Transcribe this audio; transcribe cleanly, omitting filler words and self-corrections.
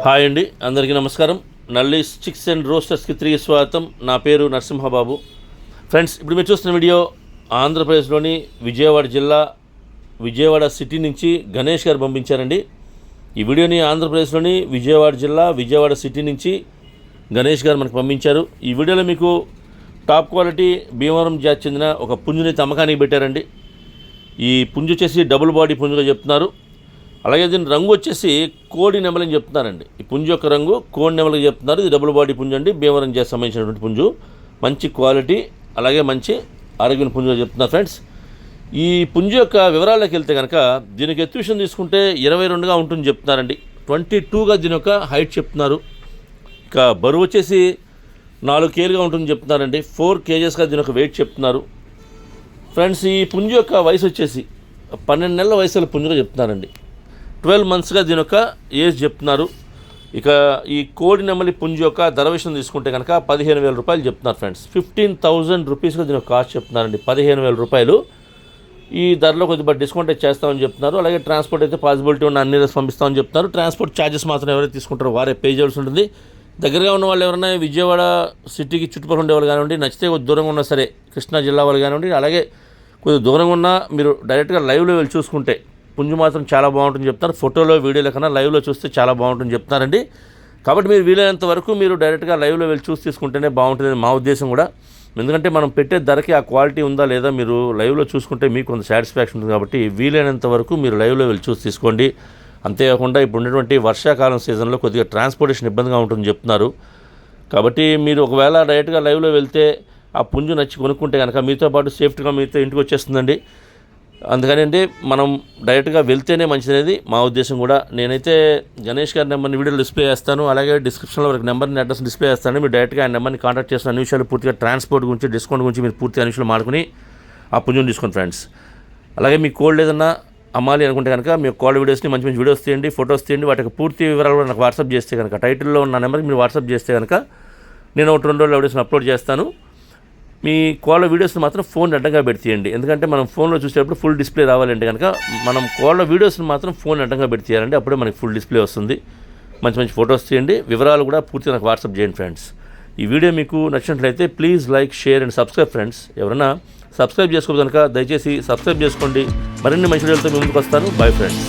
Hi అండి, అందరికీ నమస్కారం. నల్లి చిక్స్ అండ్ రోస్టర్స్కి తిరిగి స్వాగతం. నా పేరు నరసింహబాబు. ఫ్రెండ్స్, ఇప్పుడు మీరు చూస్తున్న వీడియో ఆంధ్రప్రదేశ్లోని విజయవాడ జిల్లా విజయవాడ సిటీ నుంచి గణేష్ గారు పంపించారండి. ఈ వీడియోని ఆంధ్రప్రదేశ్లోని విజయవాడ జిల్లా విజయవాడ సిటీ నుంచి గణేష్ గారు మనకు పంపించారు. ఈ వీడియోలో మీకు టాప్ క్వాలిటీ భీమవరం జాతి చెందిన ఒక పుంజుని అమ్మకానికి పెట్టారండి. ఈ పుంజు వచ్చేసి డబుల్ బాడీ పుంజుగా చెప్తున్నారు. అలాగే దీని రంగు వచ్చేసి కోడి నెమలని చెప్తున్నారండి. ఈ పుంజు యొక్క రంగు కోడి నెమలకి చెప్తున్నారు. ఇది డబుల్ బాడీ పుంజు అండి, భీమవరం జాతికి సంబంధించినటువంటి పుంజు. మంచి క్వాలిటీ, అలాగే మంచి ఆరోగ్యం పుంజుగా చెప్తున్నారు. ఫ్రెండ్స్, ఈ పుంజు యొక్క వివరాల్లోకి వెళ్తే కనుక దీనికి ఎత్తు విషయం తీసుకుంటే 22గా ఉంటుంది చెప్తున్నారండి. 22గా దీని యొక్క హైట్ చెప్తున్నారు. ఇక బరువు వచ్చేసి 4 kgగా ఉంటుంది చెప్తున్నారండి. 4 kgsగా దీని యొక్క వెయిట్ చెప్తున్నారు. ఫ్రెండ్స్, ఈ పుంజు యొక్క వయసు వచ్చేసి 12 నెలల వయసుల పుంజుగా చెప్తున్నారండి. 12 monthsగా దీని యొక్క ఏజ్ చెప్తున్నారు. ఇక ఈ కోడి నెమలి పుంజు యొక్క ధర విషయం తీసుకుంటే కనుక 15,000 రూపాయలు చెప్తున్నారు. ఫ్రెండ్స్, 15,000 రూపీస్గా దీని యొక్క కాస్ట్ చెప్తున్నారండి. 15,000 రూపాయలు. ఈ ధరలో కొద్దిగా డిస్కౌంట్ అయితే చేస్తామని చెప్తున్నారు. అలాగే ట్రాన్స్పోర్ట్ అయితే పాసిబిలిటీ ఉన్న అన్ని రోజు పంపిస్తామని చెప్తున్నారు. ట్రాన్స్పోర్ట్ ఛార్జెస్ మాత్రం ఎవరైతే తీసుకుంటారో వారే పే చేయాల్సి ఉంటుంది. దగ్గరగా ఉన్న వాళ్ళు ఎవరైనా విజయవాడ సిటీకి చుట్టుపక్కల ఉండేవాళ్ళు కానివ్వండి, నచ్చితే కొద్ది దూరంగా ఉన్నా సరే కృష్ణా జిల్లా వాళ్ళు కానివ్వండి, అలాగే కొద్దిగా దూరంగా ఉన్నా మీరు డైరెక్ట్గా లైవ్లో వెళ్ళి చూసుకుంటే పుంజు మాత్రం చాలా బాగుంటుంది చెప్తారు. ఫోటోలో వీడియోలో కన్నా లైవ్లో చూస్తే చాలా బాగుంటుంది చెప్తారండి. కాబట్టి మీరు వీలైనంత వరకు మీరు డైరెక్ట్గా లైవ్లో వెళ్ళి చూసి తీసుకుంటేనే బాగుంటుందని మా ఉద్దేశం కూడా. ఎందుకంటే మనం పెట్టే ధరకి ఆ క్వాలిటీ ఉందా లేదా మీరు లైవ్లో చూసుకుంటే మీకు కొంత సాటిస్ఫాక్షన్ ఉంటుంది. కాబట్టి వీలైనంత వరకు మీరు లైవ్లో వెళ్ళి చూసి తీసుకోండి. అంతేకాకుండా ఇప్పుడు ఉన్నటువంటి వర్షాకాలం సీజన్లో కొద్దిగా ట్రాన్స్పోర్టేషన్ ఇబ్బందిగా ఉంటుందని చెప్తున్నారు. కాబట్టి మీరు ఒకవేళ డైరెక్ట్గా లైవ్లో వెళ్తే ఆ పుంజు నచ్చి కొనుక్కుంటే కనుక మీతో పాటు సేఫ్టీగా మీతో ఇంటికి వచ్చేస్తుందండి. అందుకని అంటే మనం డైరెక్ట్గా వెళ్తేనే మంచిదనేది మా ఉద్దేశం కూడా. నేనైతే గణేష్ గారి నెంబర్ని వీడియోలో డిస్ప్లే చేస్తాను. అలాగే డిస్క్రిప్షన్లో ఒక నెంబర్ని అడ్రస్ డిస్ప్లే చేస్తాను. మీరు డైరెక్ట్గా ఆ నెంబర్ని కాంటాక్ట్ చేసిన అన్ని విషయాలు పూర్తిగా ట్రాన్స్పోర్ట్ గురించి, డిస్కౌంట్ గురించి మీరు పూర్తిగా అన్ని విషయాలు మాడుకుని ఆ పుంజుని తీసుకోండి. ఫ్రెండ్స్, అలాగే మీ కోల్డ్ ఏదన్నా అమ్మాలి అనుకుంటే కనుక మీ కోల్డ్ వీడియోస్ని మంచి మంచి వీడియోస్ తీయండి, ఫొటోస్ తీయండి. వాటికి పూర్తి వివరాలు కూడా నాకు వాట్సాప్ చేస్తే కనుక టైటిల్లో ఉన్న నెంబర్కి మీరు వాట్సాప్ చేస్తే కనుక నేను 1-2 రోజుల్లో వీడియోస్ని అప్లోడ్ చేస్తాను. మీ కోళ్ళ వీడియోస్ని మాత్రం ఫోన్ అడ్డంగా పెడితేయండి. ఎందుకంటే మనం ఫోన్లో చూసేటప్పుడు ఫుల్ డిస్ప్లే రావాలంటే కనుక మనం కోళ్ళ వీడియోస్ని మాత్రం ఫోన్ అడ్డంగా పెడితేయాలండి. అప్పుడే మనకి ఫుల్ డిస్ప్లే వస్తుంది. మంచి మంచి ఫొటోస్ తీయండి, వివరాలు కూడా పూర్తిగా నాకు వాట్సాప్ చేయండి. ఫ్రెండ్స్, ఈ వీడియో మీకు నచ్చినట్లయితే please like, share and subscribe. Friends, ఎవరైనా సబ్స్క్రైబ్ చేసుకోవాలి కనుక దయచేసి సబ్స్క్రైబ్ చేసుకోండి. మరిన్ని మంచి వీడియోలతో మీ ముందుకు వస్తాను. Bye friends.